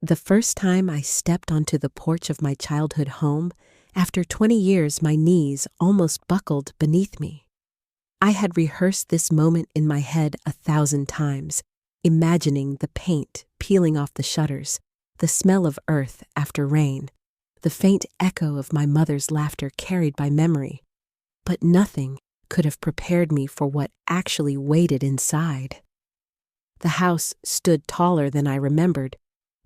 The first time I stepped onto the porch of my childhood home, after 20 years, my knees almost buckled beneath me. I had rehearsed this moment in my head 1,000 times, imagining the paint peeling off the shutters, the smell of earth after rain, the faint echo of my mother's laughter carried by memory. But nothing could have prepared me for what actually waited inside. The house stood taller than I remembered,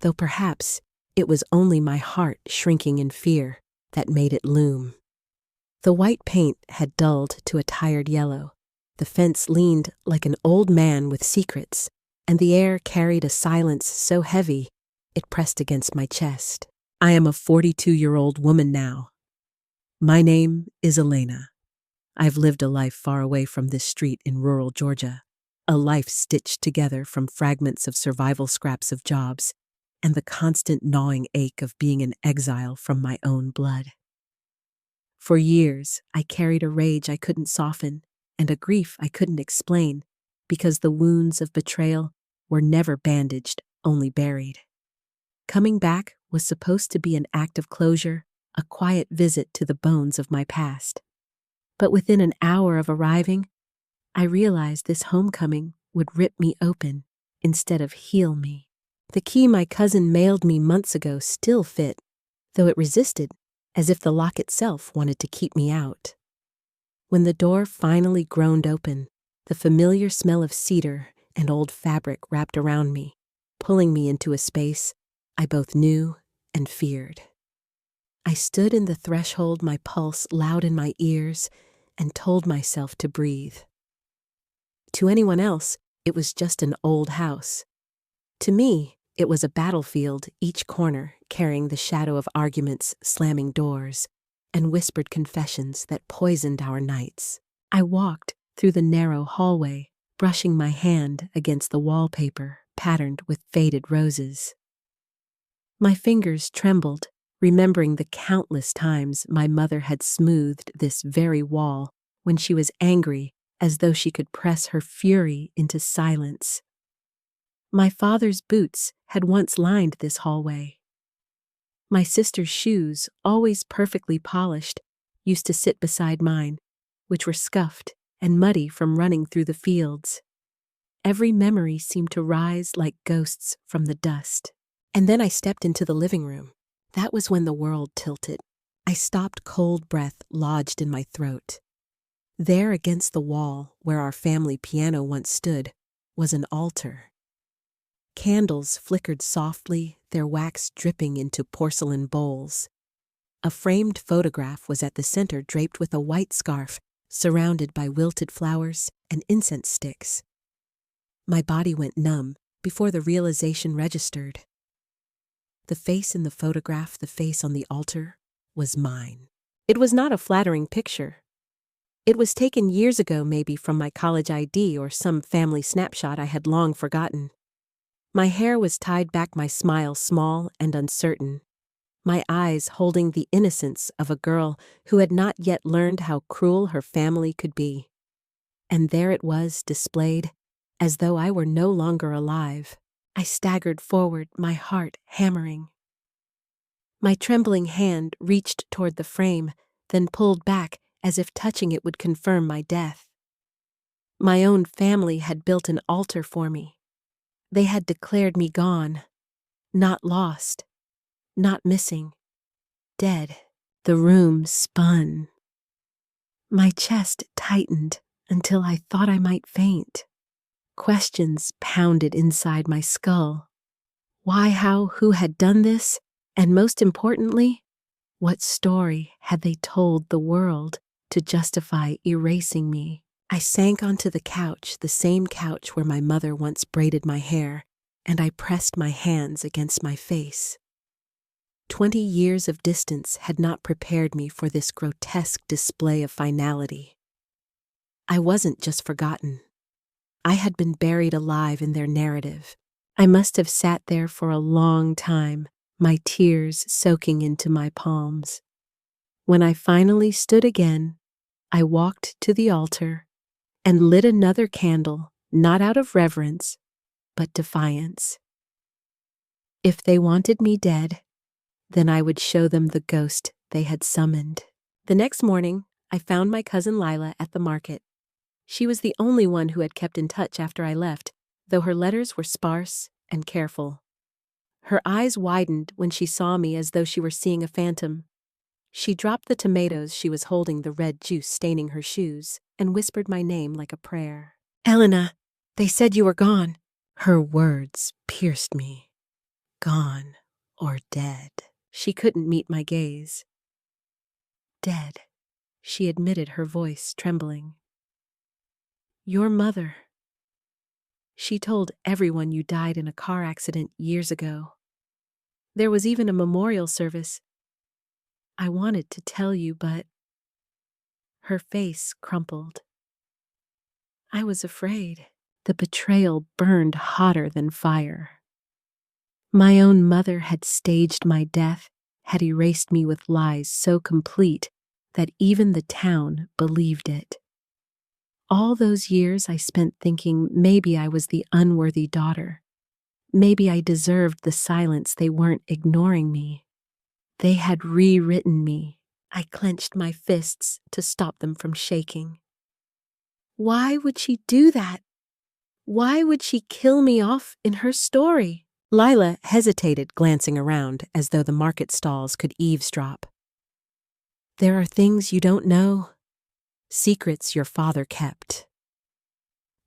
though perhaps it was only my heart shrinking in fear that made it loom. The white paint had dulled to a tired yellow. The fence leaned like an old man with secrets, and the air carried a silence so heavy it pressed against my chest. I am a 42-year-old woman now. My name is Elena. I've lived a life far away from this street in rural Georgia, a life stitched together from fragments of survival scraps of jobs and the constant gnawing ache of being an exile from my own blood. For years, I carried a rage I couldn't soften and a grief I couldn't explain because the wounds of betrayal were never bandaged, only buried. Coming back was supposed to be an act of closure, a quiet visit to the bones of my past. But within an hour of arriving, I realized this homecoming would rip me open instead of heal me. The key my cousin mailed me months ago still fit, though it resisted, as if the lock itself wanted to keep me out. When the door finally groaned open, the familiar smell of cedar and old fabric wrapped around me, pulling me into a space I both knew and feared. I stood in the threshold, my pulse loud in my ears, and told myself to breathe. To anyone else, it was just an old house. To me, it was a battlefield, each corner carrying the shadow of arguments, slamming doors, and whispered confessions that poisoned our nights. I walked through the narrow hallway, brushing my hand against the wallpaper patterned with faded roses. My fingers trembled, remembering the countless times my mother had smoothed this very wall when she was angry, as though she could press her fury into silence. My father's boots had once lined this hallway. My sister's shoes, always perfectly polished, used to sit beside mine, which were scuffed and muddy from running through the fields. Every memory seemed to rise like ghosts from the dust. And then I stepped into the living room. That was when the world tilted. I stopped, cold breath lodged in my throat. There against the wall, where our family piano once stood, was an altar. Candles flickered softly, their wax dripping into porcelain bowls. A framed photograph was at the center, draped with a white scarf, surrounded by wilted flowers and incense sticks. My body went numb before the realization registered. The face in the photograph, the face on the altar, was mine. It was not a flattering picture. It was taken years ago, maybe from my college ID or some family snapshot I had long forgotten. My hair was tied back, my smile small and uncertain, my eyes holding the innocence of a girl who had not yet learned how cruel her family could be. And there it was, displayed, as though I were no longer alive. I staggered forward, my heart hammering. My trembling hand reached toward the frame, then pulled back as if touching it would confirm my death. My own family had built an altar for me. They had declared me gone, not lost, not missing, dead. The room spun. My chest tightened until I thought I might faint. Questions pounded inside my skull. Why, how, who had done this? And most importantly, what story had they told the world to justify erasing me? I sank onto the couch, the same couch where my mother once braided my hair, and I pressed my hands against my face. 20 years of distance had not prepared me for this grotesque display of finality. I wasn't just forgotten. I had been buried alive in their narrative. I must have sat there for a long time, my tears soaking into my palms. When I finally stood again, I walked to the altar and lit another candle, not out of reverence, but defiance. If they wanted me dead, then I would show them the ghost they had summoned. The next morning, I found my cousin Lila at the market. She was the only one who had kept in touch after I left, though her letters were sparse and careful. Her eyes widened when she saw me as though she were seeing a phantom. She dropped the tomatoes she was holding, the red juice staining her shoes, and whispered my name like a prayer. "Elena, they said you were gone." Her words pierced me. Gone or dead. She couldn't meet my gaze. "Dead," she admitted, her voice trembling. "Your mother. She told everyone you died in a car accident years ago. There was even a memorial service. I wanted to tell you, but..." Her face crumpled. I was afraid. The betrayal burned hotter than fire. My own mother had staged my death, had erased me with lies so complete that even the town believed it. All those years I spent thinking maybe I was the unworthy daughter. Maybe I deserved the silence they weren't ignoring me. They had rewritten me. I clenched my fists to stop them from shaking. Why would she do that? Why would she kill me off in her story? Lila hesitated, glancing around as though the market stalls could eavesdrop. "There are things you don't know. Secrets your father kept.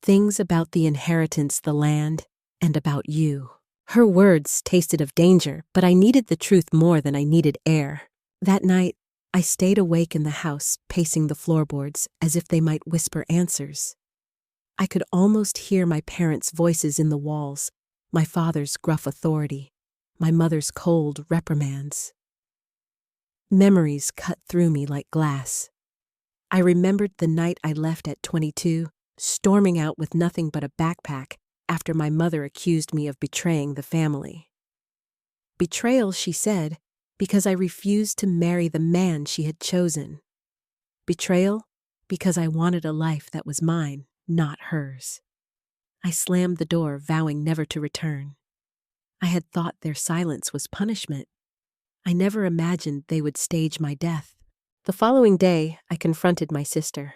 Things about the inheritance, the land, and about you." Her words tasted of danger, but I needed the truth more than I needed air. That night, I stayed awake in the house, pacing the floorboards as if they might whisper answers. I could almost hear my parents' voices in the walls, my father's gruff authority, my mother's cold reprimands. Memories cut through me like glass. I remembered the night I left at 22, storming out with nothing but a backpack after my mother accused me of betraying the family. Betrayal, she said, because I refused to marry the man she had chosen. Betrayal because I wanted a life that was mine, not hers. I slammed the door, vowing never to return. I had thought their silence was punishment. I never imagined they would stage my death. The following day, I confronted my sister.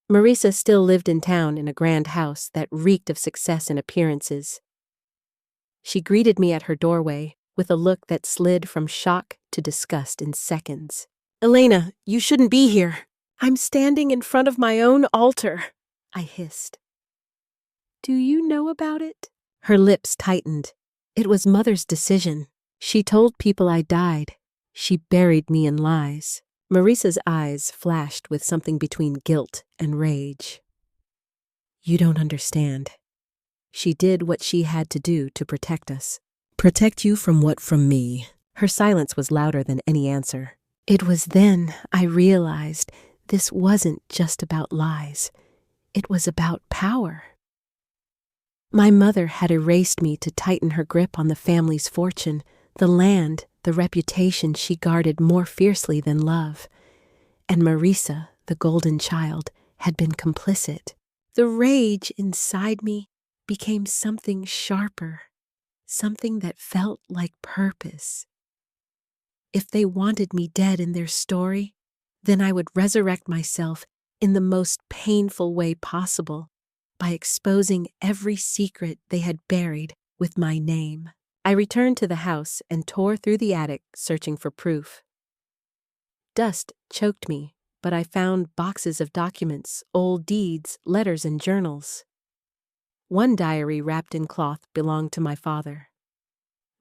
Marisa still lived in town in a grand house that reeked of success and appearances. She greeted me at her doorway with a look that slid from shock to disgust in seconds. "Elena, you shouldn't be here. I'm standing in front of my own altar," I hissed. "Do you know about it?" Her lips tightened. It was Mother's decision. She told people I died. She buried me in lies. Marisa's eyes flashed with something between guilt and rage. "You don't understand. She did what she had to do to protect us." "Protect you from what? From me?" Her silence was louder than any answer. It was then I realized this wasn't just about lies. It was about power. My mother had erased me to tighten her grip on the family's fortune, the land, the reputation she guarded more fiercely than love. And Marisa, the golden child, had been complicit. The rage inside me became something sharper, something that felt like purpose. If they wanted me dead in their story, then I would resurrect myself in the most painful way possible by exposing every secret they had buried with my name. I returned to the house and tore through the attic, searching for proof. Dust choked me, but I found boxes of documents, old deeds, letters, and journals. One diary wrapped in cloth belonged to my father.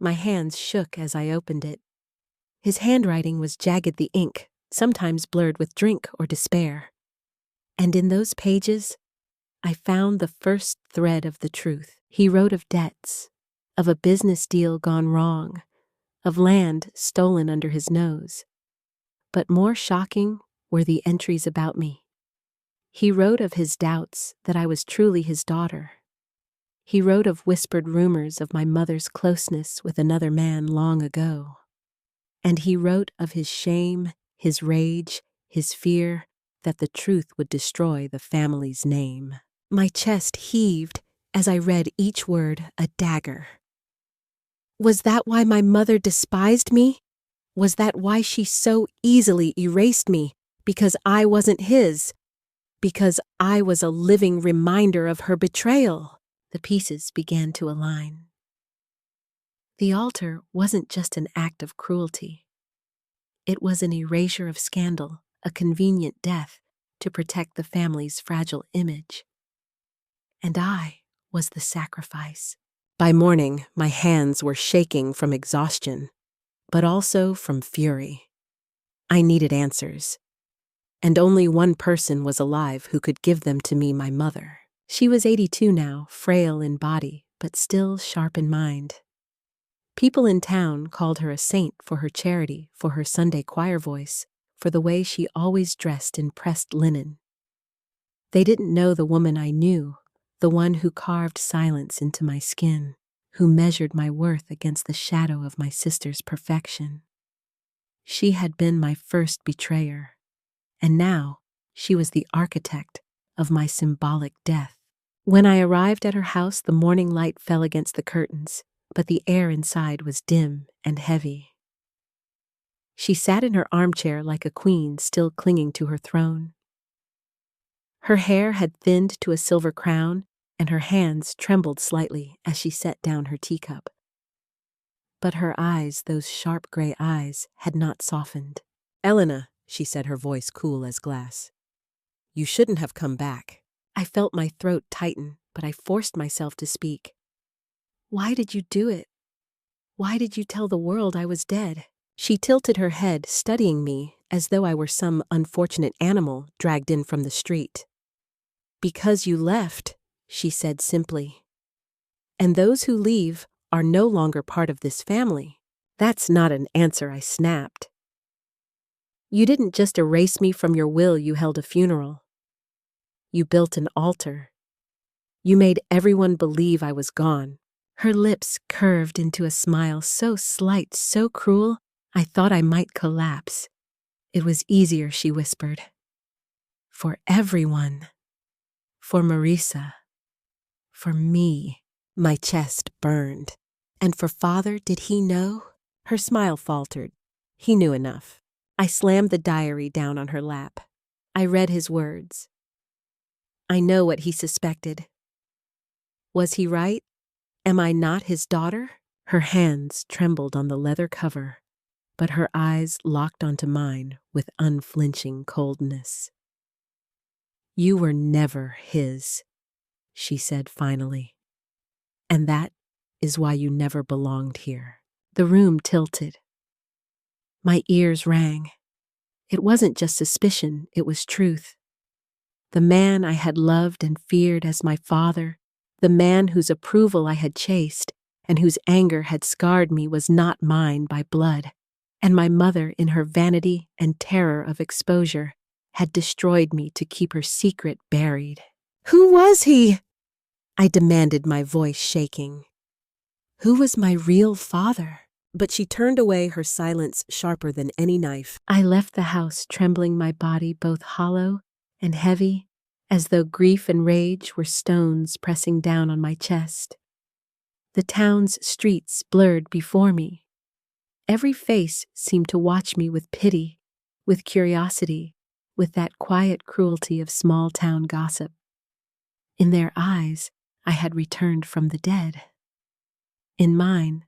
My hands shook as I opened it. His handwriting was jagged, the ink sometimes blurred with drink or despair. And in those pages, I found the first thread of the truth. He wrote of debts, of a business deal gone wrong, of land stolen under his nose. But more shocking were the entries about me. He wrote of his doubts that I was truly his daughter. He wrote of whispered rumors of my mother's closeness with another man long ago. And he wrote of his shame, his rage, his fear that the truth would destroy the family's name. My chest heaved as I read each word, a dagger. Was that why my mother despised me? Was that why she so easily erased me? Because I wasn't his? Because I was a living reminder of her betrayal? The pieces began to align. The altar wasn't just an act of cruelty. It was an erasure of scandal, a convenient death to protect the family's fragile image. And I was the sacrifice. By morning, my hands were shaking from exhaustion, but also from fury. I needed answers, and only one person was alive who could give them to me, my mother. She was 82 now, frail in body, but still sharp in mind. People in town called her a saint for her charity, for her Sunday choir voice, for the way she always dressed in pressed linen. They didn't know the woman I knew, the one who carved silence into my skin, who measured my worth against the shadow of my sister's perfection. She had been my first betrayer, and now she was the architect of my symbolic death. When I arrived at her house, the morning light fell against the curtains, but the air inside was dim and heavy. She sat in her armchair like a queen still clinging to her throne. Her hair had thinned to a silver crown, and her hands trembled slightly as she set down her teacup. But her eyes, those sharp gray eyes, had not softened. "Elena," she said, her voice cool as glass, "you shouldn't have come back." I felt my throat tighten, but I forced myself to speak. "Why did you do it? Why did you tell the world I was dead?" She tilted her head, studying me as though I were some unfortunate animal dragged in from the street. "Because you left," she said simply. "And those who leave are no longer part of this family." "That's not an answer," I snapped. "You didn't just erase me from your will, you held a funeral. You built an altar. You made everyone believe I was gone." Her lips curved into a smile so slight, so cruel, I thought I might collapse. "It was easier," she whispered. "For everyone. For Marisa. For me." My chest burned. "And for Father, did he know?" Her smile faltered. "He knew enough." I slammed the diary down on her lap. I read his words. I know what he suspected. Was he right? Am I not his daughter? Her hands trembled on the leather cover, but her eyes locked onto mine with unflinching coldness. "You were never his," she said finally. "And that is why you never belonged here." The room tilted. My ears rang. It wasn't just suspicion, it was truth. The man I had loved and feared as my father, the man whose approval I had chased and whose anger had scarred me, was not mine by blood, and my mother, in her vanity and terror of exposure, had destroyed me to keep her secret buried. "Who was he?" I demanded, my voice shaking. "Who was my real father?" But she turned away, her silence sharper than any knife. I left the house, trembling, my body both hollow and heavy, as though grief and rage were stones pressing down on my chest. The town's streets blurred before me. Every face seemed to watch me with pity, with curiosity, with that quiet cruelty of small-town gossip. In their eyes, I had returned from the dead. In mine,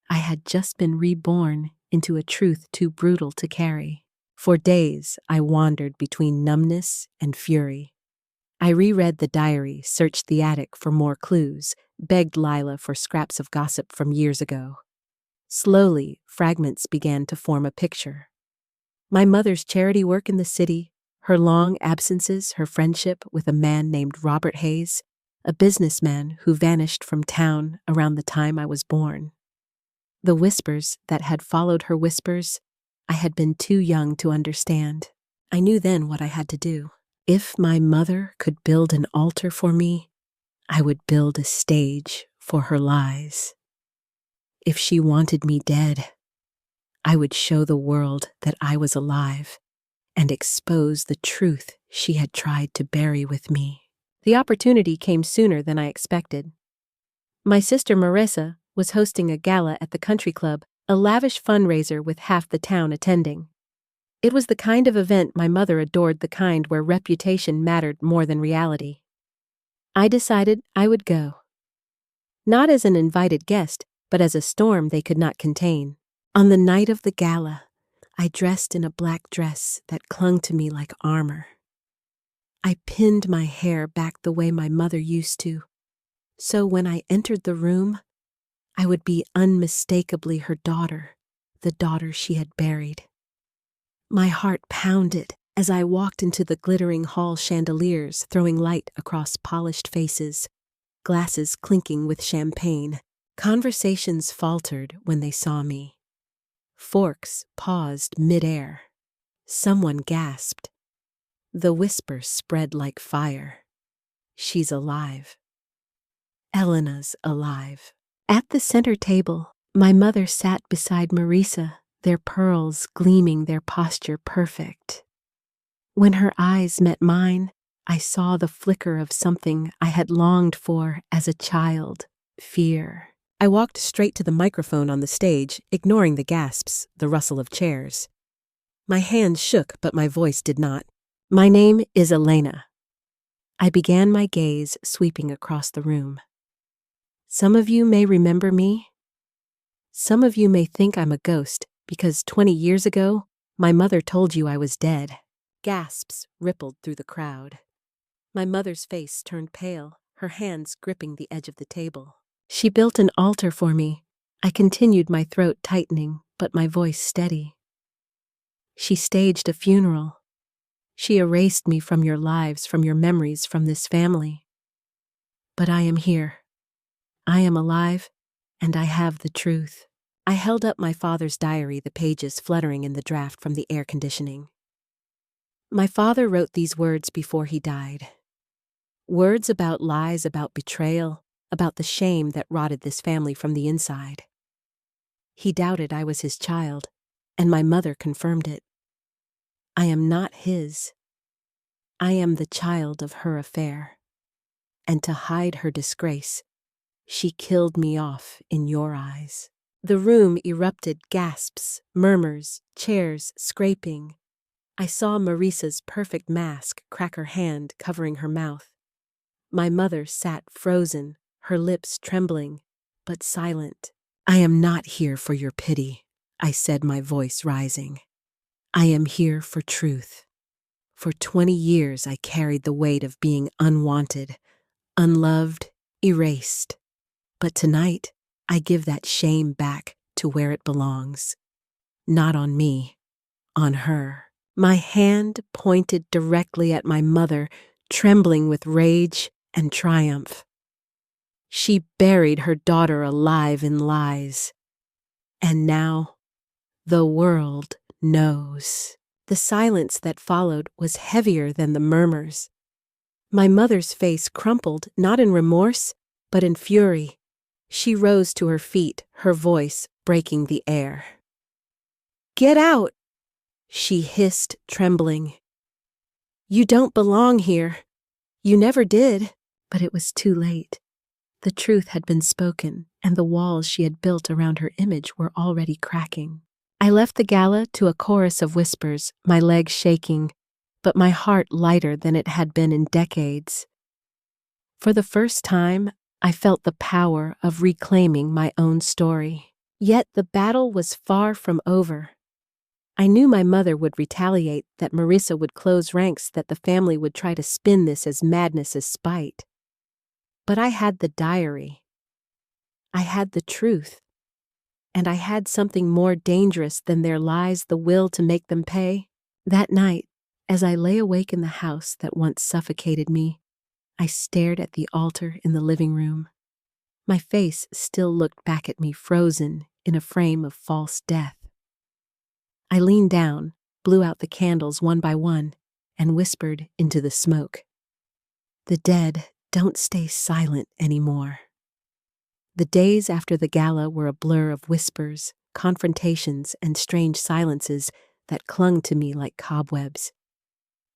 I had just been reborn into a truth too brutal to carry. For days, I wandered between numbness and fury. I reread the diary, searched the attic for more clues, begged Lila for scraps of gossip from years ago. Slowly, fragments began to form a picture. My mother's charity work in the city, her long absences, her friendship with a man named Robert Hayes, a businessman who vanished from town around the time I was born. The whispers that had followed her whispers, I had been too young to understand. I knew then what I had to do. If my mother could build an altar for me, I would build a stage for her lies. If she wanted me dead, I would show the world that I was alive and expose the truth she had tried to bury with me. The opportunity came sooner than I expected. My sister Marisa, was hosting a gala at the country club, a lavish fundraiser with half the town attending. It was the kind of event my mother adored, the kind where reputation mattered more than reality. I decided I would go. Not as an invited guest, but as a storm they could not contain. On the night of the gala, I dressed in a black dress that clung to me like armor. I pinned my hair back the way my mother used to, so when I entered the room, I would be unmistakably her daughter, the daughter she had buried. My heart pounded as I walked into the glittering hall chandeliers throwing light across polished faces, glasses clinking with champagne. Conversations faltered when they saw me. Forks paused mid-air. Someone gasped. The whisper spread like fire. She's alive. Elena's alive. At the center table, my mother sat beside Marisa, their pearls gleaming, their posture perfect. When her eyes met mine, I saw the flicker of something I had longed for as a child, fear. I walked straight to the microphone on the stage, ignoring the gasps, the rustle of chairs. My hands shook, but my voice did not. My name is Elena. I began my gaze sweeping across the room. Some of you may remember me. Some of you may think I'm a ghost because 20 years ago, my mother told you I was dead. Gasps rippled through the crowd. My mother's face turned pale, her hands gripping the edge of the table. She built an altar for me. I continued, my throat tightening, but my voice steady. She staged a funeral. She erased me from your lives, from your memories, from this family. But I am here. I am alive, and I have the truth. I held up my father's diary, the pages fluttering in the draft from the air conditioning. My father wrote these words before he died. Words about lies, about betrayal, about the shame that rotted this family from the inside. He doubted I was his child, and my mother confirmed it. I am not his. I am the child of her affair. And to hide her disgrace, she killed me off in your eyes. The room erupted, gasps, murmurs, chairs scraping. I saw Marisa's perfect mask crack her hand, covering her mouth. My mother sat frozen, her lips trembling, but silent. I am not here for your pity, I said, my voice rising. I am here for truth. For 20 years I carried the weight of being unwanted, unloved, erased. But tonight, I give that shame back to where it belongs. Not on me, on her. My hand pointed directly at my mother, trembling with rage and triumph. She buried her daughter alive in lies. And now, the world knows. The silence that followed was heavier than the murmurs. My mother's face crumpled, not in remorse, but in fury. She rose to her feet, her voice breaking the air. "Get out!" she hissed, trembling. "You don't belong here. You never did." But it was too late. The truth had been spoken, and the walls she had built around her image were already cracking. I left the gala to a chorus of whispers, my legs shaking, but my heart lighter than it had been in decades. For the first time, I felt the power of reclaiming my own story. Yet the battle was far from over. I knew my mother would retaliate, that Marisa would close ranks, that the family would try to spin this as madness, as spite. But I had the diary. I had the truth. And I had something more dangerous than their lies, the will to make them pay. That night, as I lay awake in the house that once suffocated me, I stared at the altar in the living room. My face still looked back at me, frozen in a frame of false death. I leaned down, blew out the candles one by one, and whispered into the smoke. The dead don't stay silent anymore. The days after the gala were a blur of whispers, confrontations, and strange silences that clung to me like cobwebs.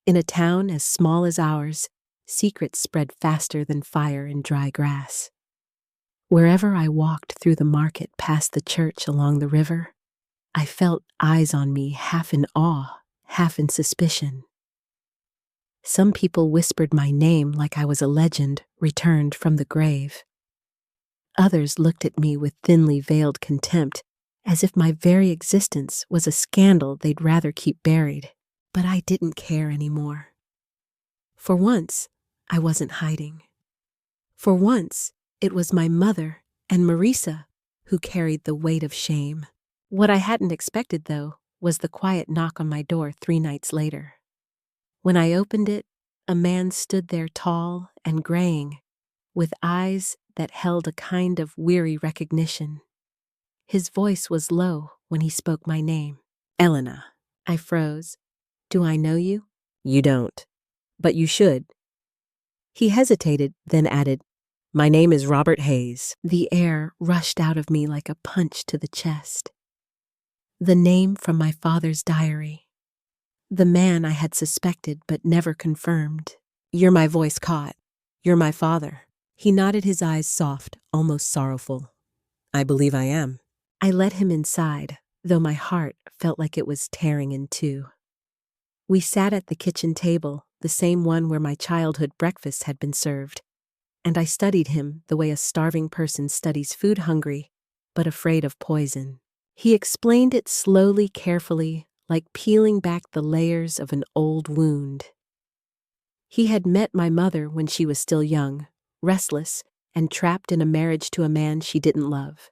In a town as small as ours, secrets spread faster than fire in dry grass. Wherever I walked through the market past the church along the river, I felt eyes on me, half in awe, half in suspicion. Some people whispered my name like I was a legend returned from the grave. Others looked at me with thinly veiled contempt, as if my very existence was a scandal they'd rather keep buried. But I didn't care anymore. For once, I wasn't hiding. For once, it was my mother and Marisa who carried the weight of shame. What I hadn't expected, though, was the quiet knock on my door 3 nights later. When I opened it, a man stood there tall and graying, with eyes that held a kind of weary recognition. His voice was low when he spoke my name. Elena. I froze. Do I know you? You don't. But you should. He hesitated, then added, My name is Robert Hayes. The air rushed out of me like a punch to the chest. The name from my father's diary. The man I had suspected but never confirmed. You're my voice caught. You're my father. He nodded, his eyes soft, almost sorrowful. I believe I am. I let him inside, though my heart felt like it was tearing in two. We sat at the kitchen table, the same one where my childhood breakfast had been served, and I studied him the way a starving person studies food, hungry, but afraid of poison. He explained it slowly, carefully, like peeling back the layers of an old wound. He had met my mother when she was still young, restless, and trapped in a marriage to a man she didn't love.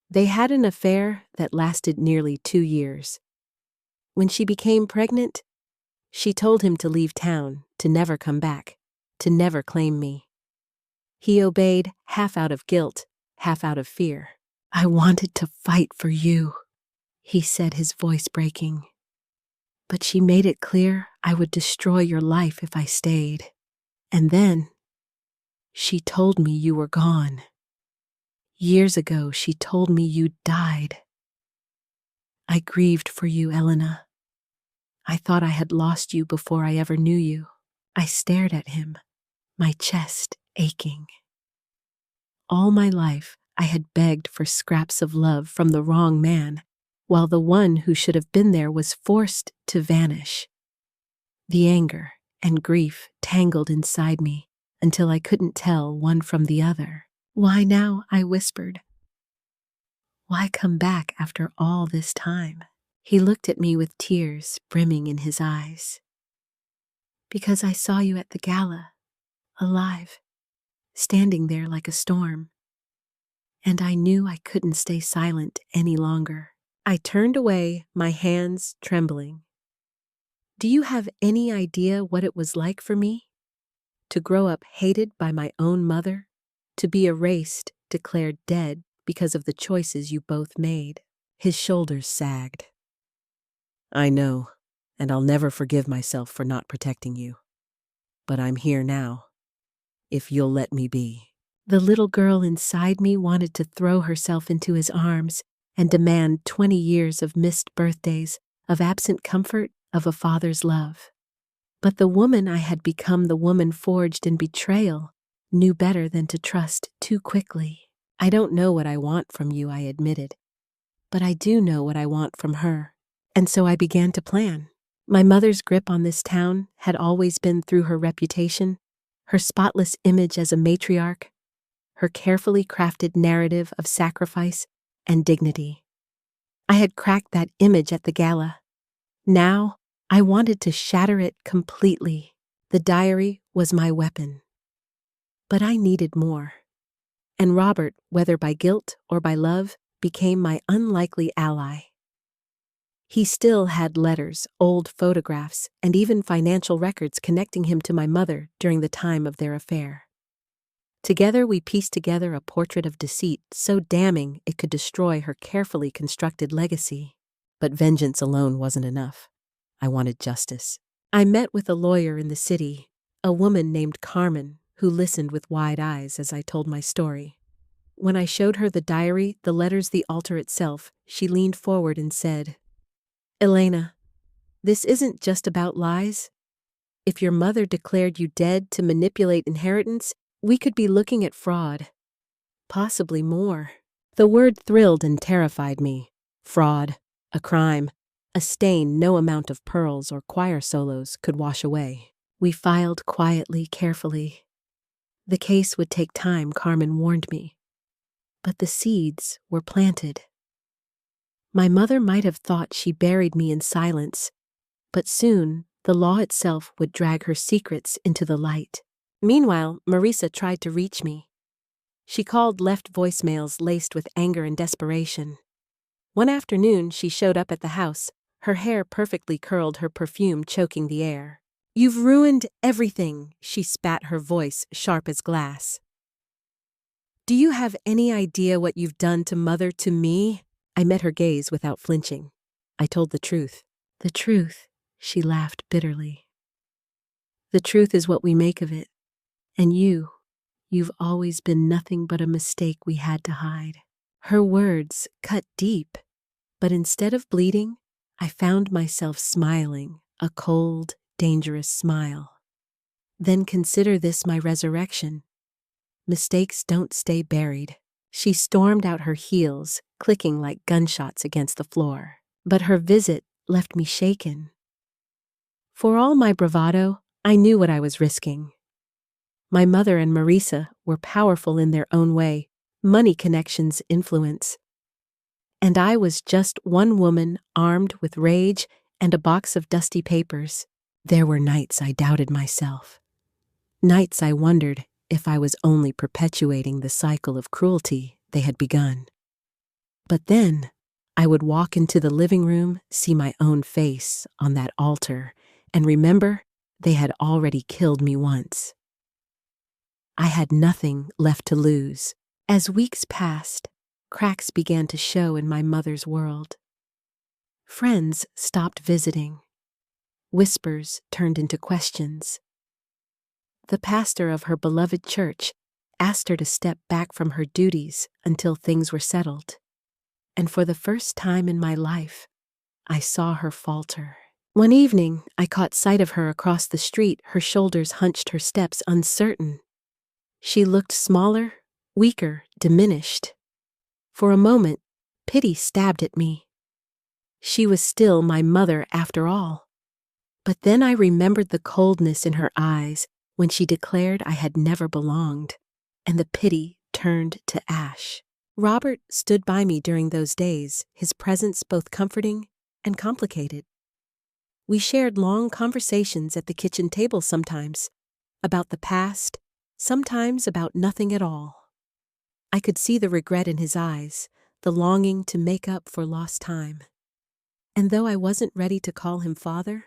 They had an affair that lasted nearly 2 years. When she became pregnant, she told him to leave town, to never come back, to never claim me. He obeyed, half out of guilt, half out of fear. I wanted to fight for you, he said, his voice breaking. But she made it clear I would destroy your life if I stayed. And then, she told me you were gone. Years ago, she told me you died. I grieved for you, Elena. I thought I had lost you before I ever knew you. I stared at him, my chest aching. All my life, I had begged for scraps of love from the wrong man, while the one who should have been there was forced to vanish. The anger and grief tangled inside me until I couldn't tell one from the other. Why now? I whispered. Why come back after all this time? He looked at me with tears brimming in his eyes. Because I saw you at the gala, alive, standing there like a storm. And I knew I couldn't stay silent any longer. I turned away, my hands trembling. Do you have any idea what it was like for me? To grow up hated by my own mother? To be erased, declared dead because of the choices you both made? His shoulders sagged. I know, and I'll never forgive myself for not protecting you. But I'm here now, if you'll let me be. The little girl inside me wanted to throw herself into his arms and demand 20 years of missed birthdays, of absent comfort, of a father's love. But the woman I had become, the woman forged in betrayal, knew better than to trust too quickly. I don't know what I want from you, I admitted, but I do know what I want from her. And so I began to plan. My mother's grip on this town had always been through her reputation, her spotless image as a matriarch, her carefully crafted narrative of sacrifice and dignity. I had cracked that image at the gala. Now, I wanted to shatter it completely. The diary was my weapon. But I needed more. And Robert, whether by guilt or by love, became my unlikely ally. He still had letters, old photographs, and even financial records connecting him to my mother during the time of their affair. Together we pieced together a portrait of deceit so damning it could destroy her carefully constructed legacy. But vengeance alone wasn't enough. I wanted justice. I met with a lawyer in the city, a woman named Carmen, who listened with wide eyes as I told my story. When I showed her the diary, the letters, the altar itself, she leaned forward and said, Elena, this isn't just about lies. If your mother declared you dead to manipulate inheritance, we could be looking at fraud. possibly more. The word thrilled and terrified me. Fraud, a crime, a stain no amount of pearls or choir solos could wash away. We filed quietly, carefully. The case would take time, Carmen warned me. But the seeds were planted. My mother might have thought she buried me in silence, but soon the law itself would drag her secrets into the light. Meanwhile, Marisa tried to reach me. She called, left voicemails laced with anger and desperation. One afternoon, she showed up at the house, her hair perfectly curled, her perfume choking the air. "You've ruined everything," she spat, her voice sharp as glass. "Do you have any idea what you've done to Mother, to me?" I met her gaze without flinching. I told the truth. "The truth," she laughed bitterly. "The truth is what we make of it. And you've always been nothing but a mistake we had to hide." Her words cut deep, but instead of bleeding, I found myself smiling, a cold, dangerous smile. "Then consider this my resurrection. Mistakes don't stay buried." She stormed out, her heels clicking like gunshots against the floor. But her visit left me shaken. For all my bravado, I knew what I was risking. My mother and Marisa were powerful in their own way, money connections, influence. And I was just one woman armed with rage and a box of dusty papers. There were nights I doubted myself. Nights I wondered if I was only perpetuating the cycle of cruelty they had begun. But then, I would walk into the living room, see my own face on that altar, and remember they had already killed me once. I had nothing left to lose. As weeks passed, cracks began to show in my mother's world. Friends stopped visiting. Whispers turned into questions. The pastor of her beloved church asked her to step back from her duties until things were settled. And for the first time in my life, I saw her falter. One evening, I caught sight of her across the street, her shoulders hunched, her steps uncertain. She looked smaller, weaker, diminished. For a moment, pity stabbed at me. She was still my mother after all. But then I remembered the coldness in her eyes when she declared I had never belonged, and the pity turned to ash. Robert stood by me during those days, his presence both comforting and complicated. We shared long conversations at the kitchen table sometimes, about the past, sometimes about nothing at all. I could see the regret in his eyes, the longing to make up for lost time. And though I wasn't ready to call him father,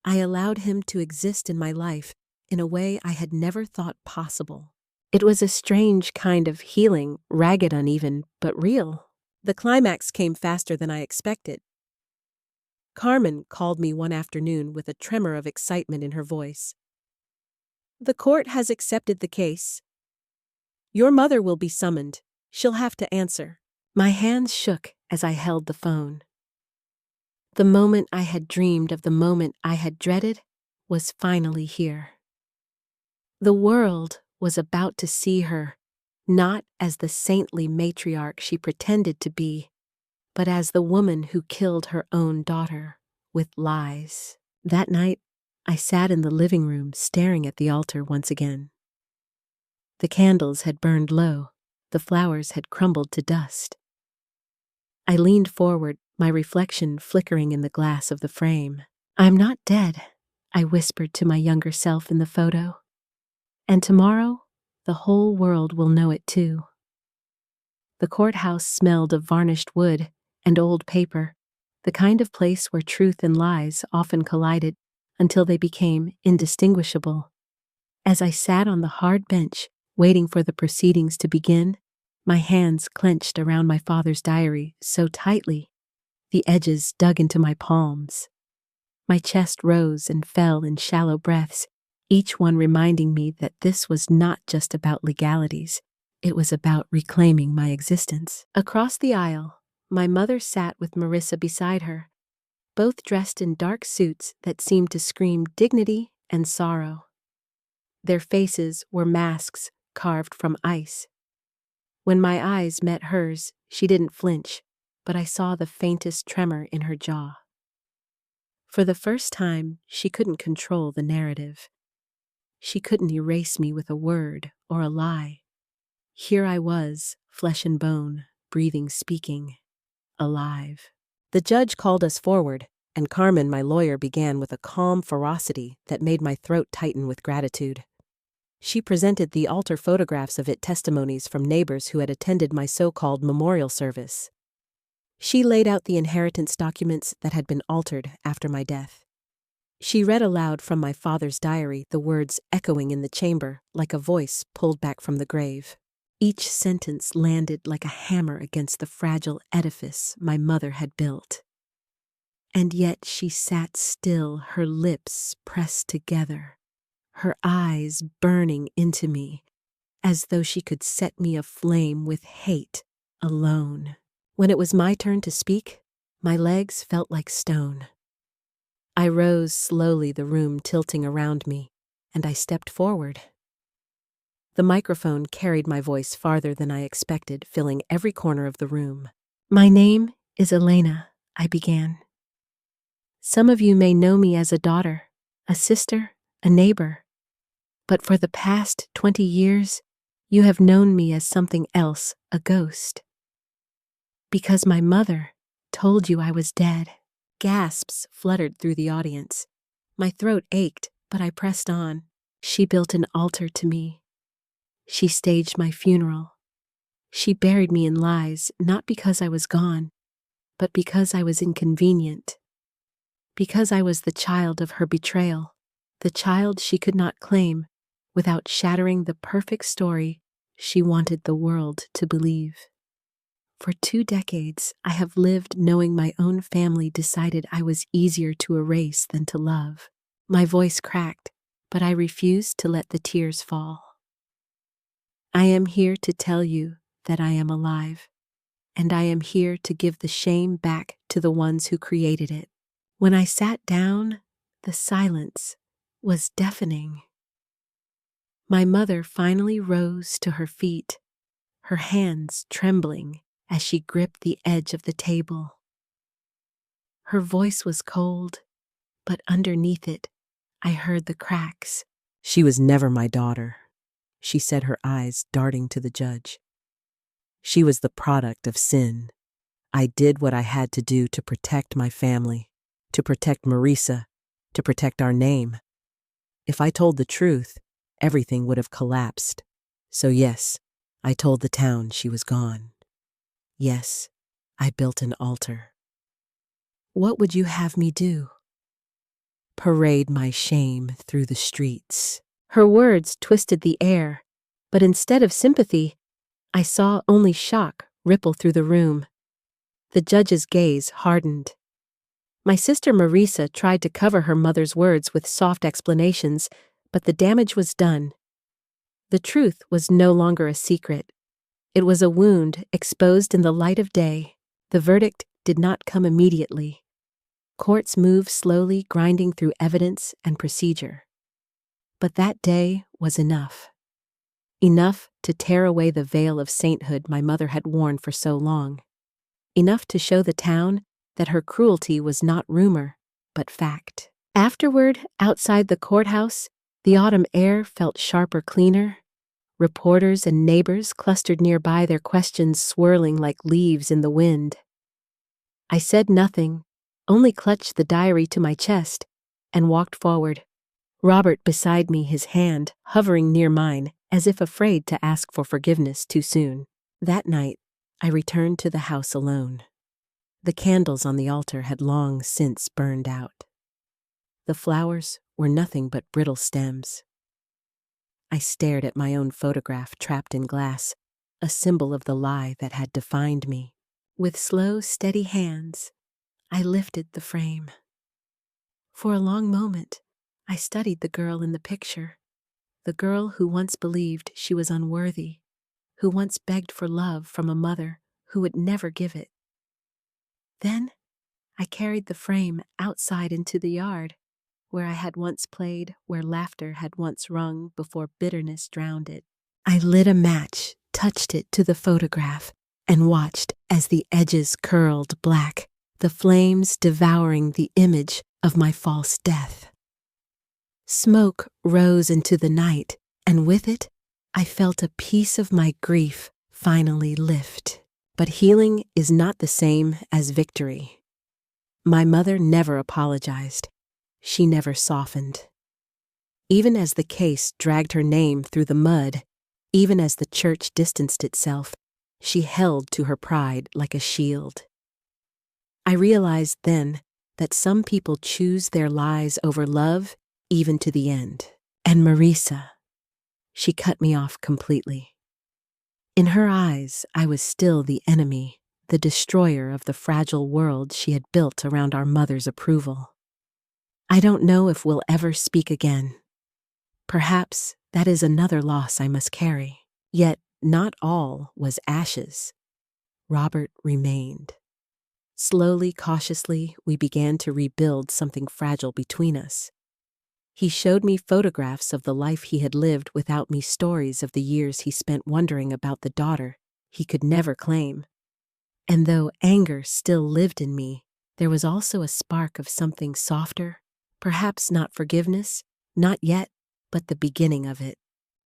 I allowed him to exist in my life in a way I had never thought possible. It was a strange kind of healing, ragged, uneven, but real. The climax came faster than I expected. Carmen called me one afternoon with a tremor of excitement in her voice. "The court has accepted the case. Your mother will be summoned. She'll have to answer." My hands shook as I held the phone. The moment I had dreamed of, the moment I had dreaded, was finally here. The world was about to see her, not as the saintly matriarch she pretended to be, but as the woman who killed her own daughter with lies. That night, I sat in the living room staring at the altar once again. The candles had burned low, the flowers had crumbled to dust. I leaned forward, my reflection flickering in the glass of the frame. "I'm not dead," I whispered to my younger self in the photo. "And tomorrow, the whole world will know it too." The courthouse smelled of varnished wood and old paper, the kind of place where truth and lies often collided until they became indistinguishable. As I sat on the hard bench, waiting for the proceedings to begin, my hands clenched around my father's diary so tightly, the edges dug into my palms. My chest rose and fell in shallow breaths, each one reminding me that this was not just about legalities. It was about reclaiming my existence. Across the aisle, my mother sat with Marisa beside her, both dressed in dark suits that seemed to scream dignity and sorrow. Their faces were masks carved from ice. When my eyes met hers, she didn't flinch, but I saw the faintest tremor in her jaw. For the first time, she couldn't control the narrative. She couldn't erase me with a word or a lie. Here I was, flesh and bone, breathing, speaking, alive. The judge called us forward, and Carmen, my lawyer, began with a calm ferocity that made my throat tighten with gratitude. She presented the altar photographs of it, testimonies from neighbors who had attended my so-called memorial service. She laid out the inheritance documents that had been altered after my death. She read aloud from my father's diary, the words echoing in the chamber like a voice pulled back from the grave. Each sentence landed like a hammer against the fragile edifice my mother had built. And yet she sat still, her lips pressed together, her eyes burning into me, as though she could set me aflame with hate alone. When it was my turn to speak, my legs felt like stone. I rose slowly, the room tilting around me, and I stepped forward. The microphone carried my voice farther than I expected, filling every corner of the room. "My name is Elena," I began. "Some of you may know me as a daughter, a sister, a neighbor. But for the past 20 years, you have known me as something else, a ghost. Because my mother told you I was dead." Gasps fluttered through the audience. My throat ached, but I pressed on. "She built an altar to me. She staged my funeral. She buried me in lies, not because I was gone, but because I was inconvenient. Because I was the child of her betrayal, the child she could not claim without shattering the perfect story she wanted the world to believe. For 2 decades, I have lived knowing my own family decided I was easier to erase than to love." My voice cracked, but I refused to let the tears fall. "I am here to tell you that I am alive, and I am here to give the shame back to the ones who created it." When I sat down, the silence was deafening. My mother finally rose to her feet, her hands trembling as she gripped the edge of the table. Her voice was cold, but underneath it, I heard the cracks. "She was never my daughter," she said, her eyes darting to the judge. "She was the product of sin. I did what I had to do to protect my family, to protect Marisa, to protect our name. If I told the truth, everything would have collapsed. So yes, I told the town she was gone. Yes, I built an altar." "What would you have me do?" "Parade my shame through the streets." Her words twisted the air, but instead of sympathy, I saw only shock ripple through the room. The judge's gaze hardened. My sister Marisa tried to cover her mother's words with soft explanations, but the damage was done. The truth was no longer a secret. It was a wound exposed in the light of day. The verdict did not come immediately. Courts moved slowly, grinding through evidence and procedure. But that day was enough. Enough to tear away the veil of sainthood my mother had worn for so long. Enough to show the town that her cruelty was not rumor, but fact. Afterward, outside the courthouse, the autumn air felt sharper, cleaner. Reporters and neighbors clustered nearby, their questions swirling like leaves in the wind. I said nothing, only clutched the diary to my chest and walked forward. Robert beside me, his hand hovering near mine, as if afraid to ask for forgiveness too soon. That night, I returned to the house alone. The candles on the altar had long since burned out. The flowers were nothing but brittle stems. I stared at my own photograph trapped in glass, a symbol of the lie that had defined me. With slow, steady hands, I lifted the frame. For a long moment, I studied the girl in the picture, the girl who once believed she was unworthy, who once begged for love from a mother who would never give it. Then, I carried the frame outside into the yard, where I had once played, where laughter had once rung before bitterness drowned it. I lit a match, touched it to the photograph and watched as the edges curled black, the flames devouring the image of my false death. Smoke rose into the night, and with it, I felt a piece of my grief finally lift. But healing is not the same as victory. My mother never apologized. She never softened. Even as the case dragged her name through the mud, even as the church distanced itself, she held to her pride like a shield. I realized then that some people choose their lies over love even to the end. And Marisa, she cut me off completely. In her eyes, I was still the enemy, the destroyer of the fragile world she had built around our mother's approval. I don't know if we'll ever speak again. Perhaps that is another loss I must carry. Yet not all was ashes. Robert remained. Slowly, cautiously, we began to rebuild something fragile between us. He showed me photographs of the life he had lived without me, stories of the years he spent wondering about the daughter he could never claim. And though anger still lived in me, there was also a spark of something softer, perhaps not forgiveness, not yet, but the beginning of it.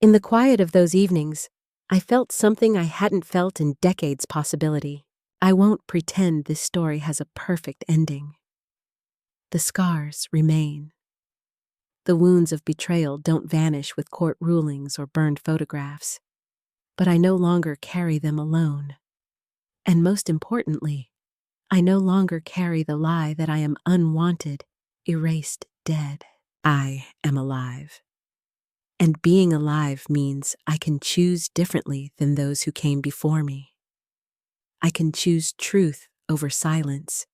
In the quiet of those evenings, I felt something I hadn't felt in decades. Possibility. I won't pretend this story has a perfect ending. The scars remain. The wounds of betrayal don't vanish with court rulings or burned photographs, but I no longer carry them alone. And most importantly, I no longer carry the lie that I am unwanted, erased, dead. I am alive. And being alive means I can choose differently than those who came before me. I can choose truth over silence.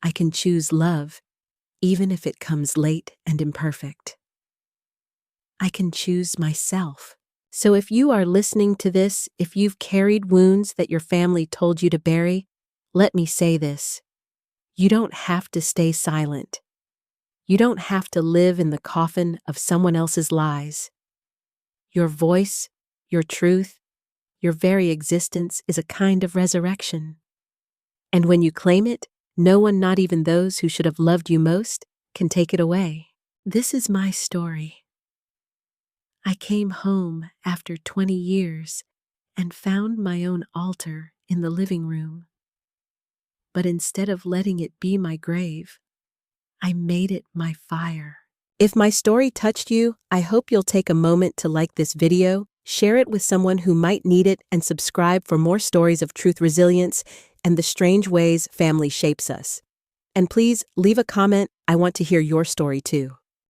I can choose love, even if it comes late and imperfect. I can choose myself. So if you are listening to this, if you've carried wounds that your family told you to bury, let me say this. You don't have to stay silent. You don't have to live in the coffin of someone else's lies. Your voice, your truth, your very existence is a kind of resurrection. And when you claim it, no one, not even those who should have loved you most, can take it away. This is my story. I came home after 20 years and found my own altar in the living room. But instead of letting it be my grave, I made it my fire. If my story touched you, I hope you'll take a moment to like this video, share it with someone who might need it, and subscribe for more stories of truth, resilience, and the strange ways family shapes us. And please leave a comment. I want to hear your story too.